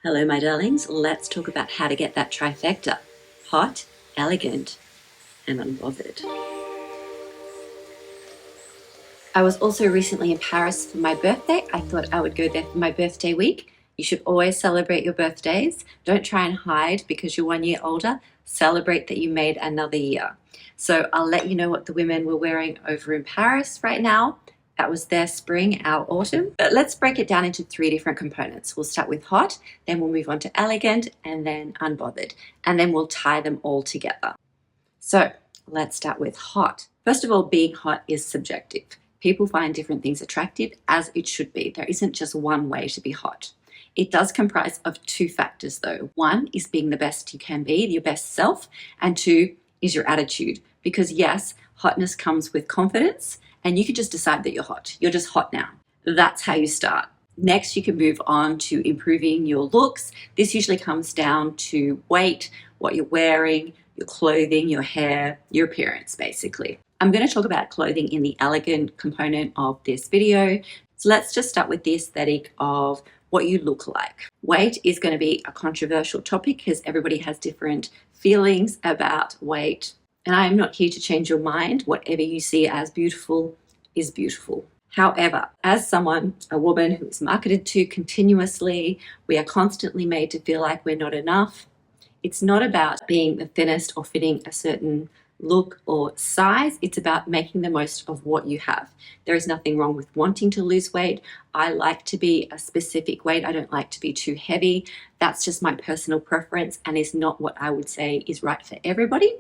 Hello, my darlings. Let's talk about how to get that trifecta: hot, elegant, and unbothered. I was also recently in Paris for my birthday. I thought I would go there for my birthday week. You should always celebrate your birthdays. Don't try and hide because you're 1 year older. Celebrate that you made another year. So I'll let you know what the women were wearing over in Paris right now. That was their spring, our autumn. But let's break it down into 3 different components. We'll start with hot, then we'll move on to elegant, and then unbothered. And then we'll tie them all together. So let's start with hot. First of all, being hot is subjective. People find different things attractive, as it should be. There isn't just one way to be hot. It does comprise of 2 factors though. 1 is being the best you can be, your best self, and 2 is your attitude. Because yes, hotness comes with confidence, and you can just decide that you're hot. You're just hot now. That's how you start. Next, you can move on to improving your looks. This usually comes down to weight, what you're wearing, your clothing, your hair, your appearance, basically. I'm going to talk about clothing in the elegant component of this video. So let's just start with the aesthetic of what you look like. Weight is going to be a controversial topic because everybody has different feelings about weight. And I am not here to change your mind. Whatever you see as beautiful is beautiful. However, as someone, a woman who is marketed to continuously, we are constantly made to feel like we're not enough. It's not about being the thinnest or fitting a certain look or size. It's about making the most of what you have. There is nothing wrong with wanting to lose weight. I like to be a specific weight. I don't like to be too heavy. That's just my personal preference and is not what I would say is right for everybody.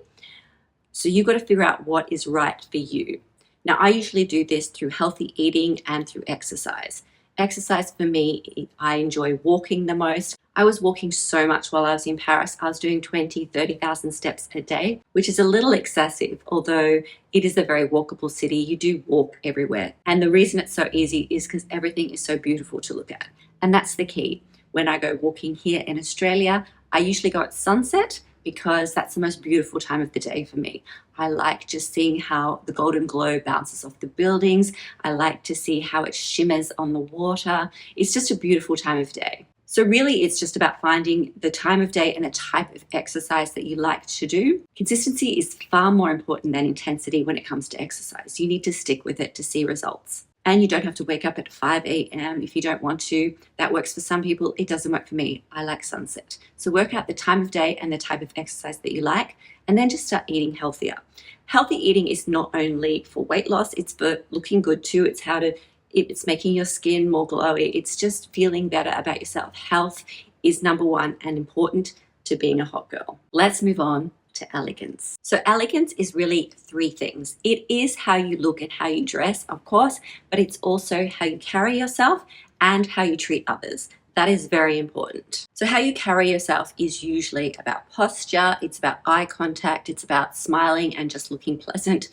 So you've got to figure out what is right for you. Now, I usually do this through healthy eating and through exercise. Exercise for me, I enjoy walking the most. I was walking so much while I was in Paris. I was doing 30,000 steps a day, which is a little excessive, although it is a very walkable city. You do walk everywhere. And the reason it's so easy is because everything is so beautiful to look at. And that's the key. When I go walking here in Australia, I usually go at sunset because that's the most beautiful time of the day for me. I like just seeing how the golden glow bounces off the buildings. I like to see how it shimmers on the water. It's just a beautiful time of day. So really, it's just about finding the time of day and the type of exercise that you like to do. Consistency is far more important than intensity when it comes to exercise. You need to stick with it to see results. And you don't have to wake up at 5 a.m. if you don't want to. That works for some people. It doesn't work for me. I like sunset. So work out the time of day and the type of exercise that you like, and then just start eating healthier. Healthy eating is not only for weight loss, it's for looking good too. It's making your skin more glowy. It's just feeling better about yourself. Health is number 1 and important to being a hot girl. Let's move on to elegance. So elegance is really 3 things. It is how you look and how you dress, of course, but it's also how you carry yourself and how you treat others. That is very important. So how you carry yourself is usually about posture, it's about eye contact, it's about smiling and just looking pleasant,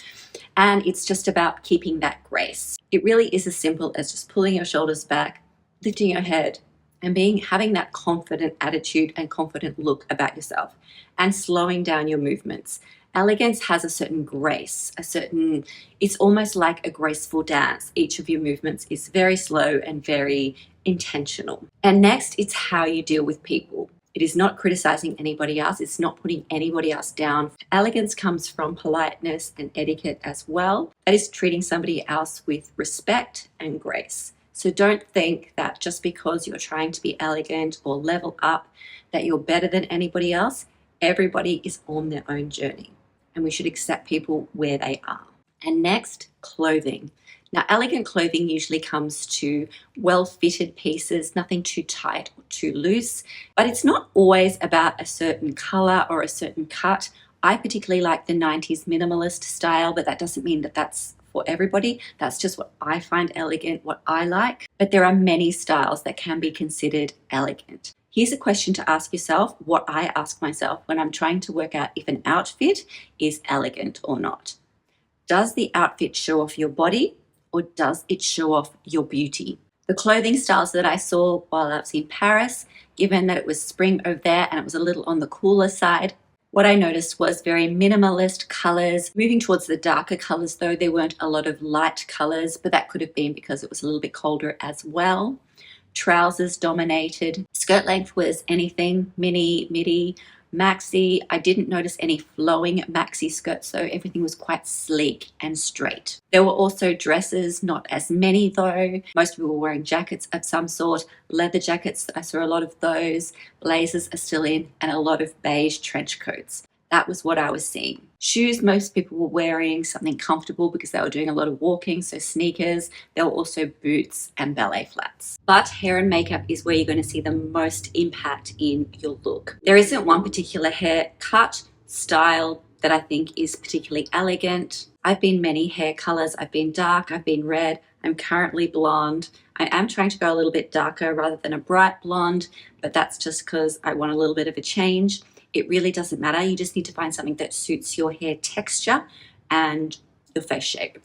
and it's just about keeping that grace. It really is as simple as just pulling your shoulders back, lifting your head, and having that confident attitude and confident look about yourself, and slowing down your movements. Elegance has a certain grace, it's almost like a graceful dance. Each of your movements is very slow and very intentional. And next, it's how you deal with people. It is not criticizing anybody else. It's not putting anybody else down. Elegance comes from politeness and etiquette as well. That is treating somebody else with respect and grace. So don't think that just because you're trying to be elegant or level up, that you're better than anybody else. Everybody is on their own journey, and we should accept people where they are. And next, clothing. Now, elegant clothing usually comes to well-fitted pieces, nothing too tight or too loose, but it's not always about a certain color or a certain cut. I particularly like the 90s minimalist style, but that doesn't mean that that's for everybody. That's just what I find elegant, what I like. But there are many styles that can be considered elegant. Here's a question to ask yourself, what I ask myself when I'm trying to work out if an outfit is elegant or not. Does the outfit show off your body, or does it show off your beauty? The clothing styles that I saw while I was in Paris, given that it was spring over there and it was a little on the cooler side, what I noticed was very minimalist colors, moving towards the darker colors though. There weren't a lot of light colors, but that could have been because it was a little bit colder as well. Trousers dominated. Skirt length was anything, mini, midi, maxi. I didn't notice any flowing maxi skirts though. Everything was quite sleek and straight. There were also dresses, not as many though. Most people were wearing jackets of some sort. Leather jackets, I saw a lot of those. Blazers are still in, and a lot of beige trench coats. That was what I was seeing. Shoes, most people were wearing something comfortable because they were doing a lot of walking, so sneakers. There were also boots and ballet flats. But hair and makeup is where you're going to see the most impact in your look. There isn't one particular hair cut, style that I think is particularly elegant. I've been many hair colors. I've been dark, I've been red, I'm currently blonde. I am trying to go a little bit darker rather than a bright blonde, but that's just because I want a little bit of a change. It really doesn't matter. You just need to find something that suits your hair texture and your face shape.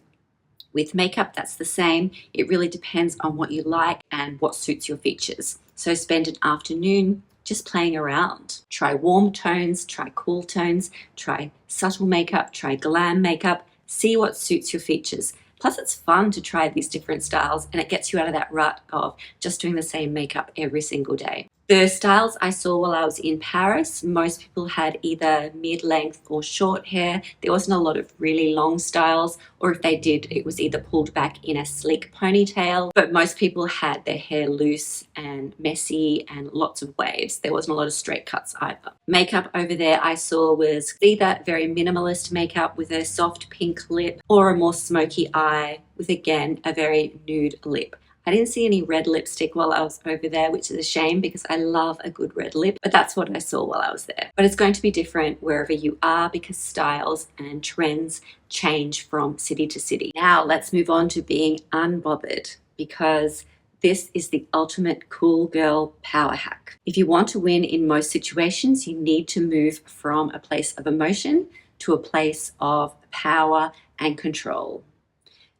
With makeup, that's the same. It really depends on what you like and what suits your features. So spend an afternoon just playing around. Try warm tones, try cool tones, try subtle makeup, try glam makeup. See what suits your features. Plus, it's fun to try these different styles, and it gets you out of that rut of just doing the same makeup every single day. The styles I saw while I was in Paris, most people had either mid-length or short hair. There wasn't a lot of really long styles, or if they did, it was either pulled back in a sleek ponytail. But most people had their hair loose and messy and lots of waves. There wasn't a lot of straight cuts either. Makeup over there I saw was either very minimalist makeup with a soft pink lip or a more smoky eye with, again, a very nude lip. I didn't see any red lipstick while I was over there, which is a shame because I love a good red lip, but that's what I saw while I was there. But it's going to be different wherever you are because styles and trends change from city to city. Now let's move on to being unbothered, because this is the ultimate cool girl power hack. If you want to win in most situations, you need to move from a place of emotion to a place of power and control.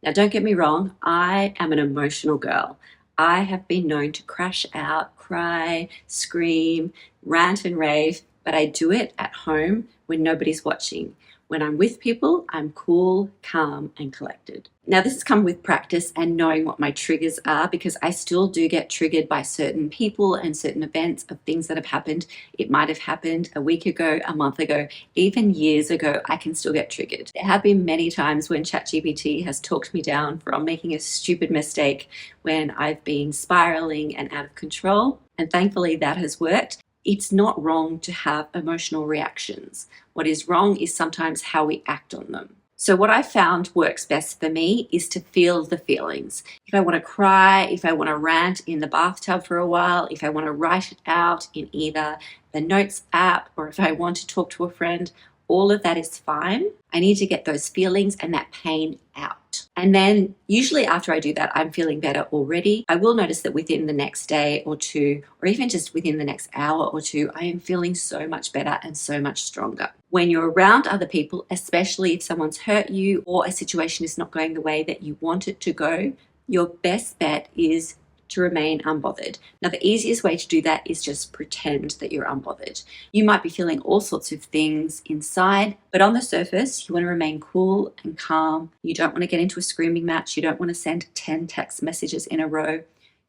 Now, don't get me wrong, I am an emotional girl. I have been known to crash out, cry, scream, rant and rave, but I do it at home when nobody's watching. When I'm with people, I'm cool, calm, and collected. Now, this has come with practice and knowing what my triggers are, because I still do get triggered by certain people and certain events of things that have happened. It might have happened a week ago, a month ago, even years ago. I can still get triggered. There have been many times when ChatGPT has talked me down from making a stupid mistake when I've been spiraling and out of control, and thankfully that has worked. It's not wrong to have emotional reactions. What is wrong is sometimes how we act on them. So what I found works best for me is to feel the feelings. If I want to cry, if I want to rant in the bathtub for a while, if I want to write it out in either the Notes app, or if I want to talk to a friend, all of that is fine. I need to get those feelings and that pain out. And then usually after I do that, I'm feeling better already. I will notice that within the next day or two, or even just within the next hour or two, I am feeling so much better and so much stronger. When you're around other people, especially if someone's hurt you or a situation is not going the way that you want it to go, your best bet is to remain unbothered. Now, the easiest way to do that is just pretend that you're unbothered. You might be feeling all sorts of things inside, but on the surface, you want to remain cool and calm. You don't want to get into a screaming match. You don't want to send 10 text messages in a row.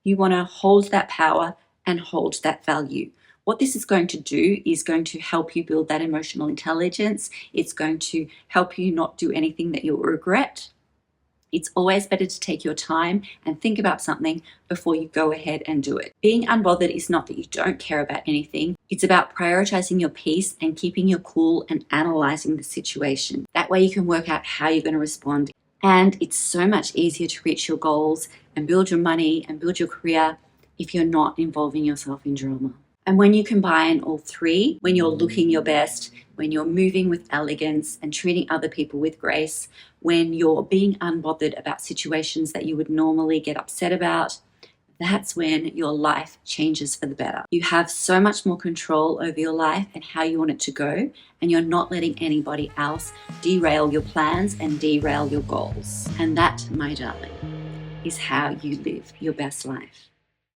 You want to hold that power and hold that value. What this is going to do is going to help you build that emotional intelligence. It's going to help you not do anything that you'll regret. It's always better to take your time and think about something before you go ahead and do it. Being unbothered is not that you don't care about anything. It's about prioritizing your peace and keeping your cool and analyzing the situation. That way you can work out how you're going to respond. And it's so much easier to reach your goals and build your money and build your career if you're not involving yourself in drama. And when you combine all three, when you're looking your best, when you're moving with elegance and treating other people with grace, when you're being unbothered about situations that you would normally get upset about, that's when your life changes for the better. You have so much more control over your life and how you want it to go, and you're not letting anybody else derail your plans and derail your goals. And that, my darling, is how you live your best life.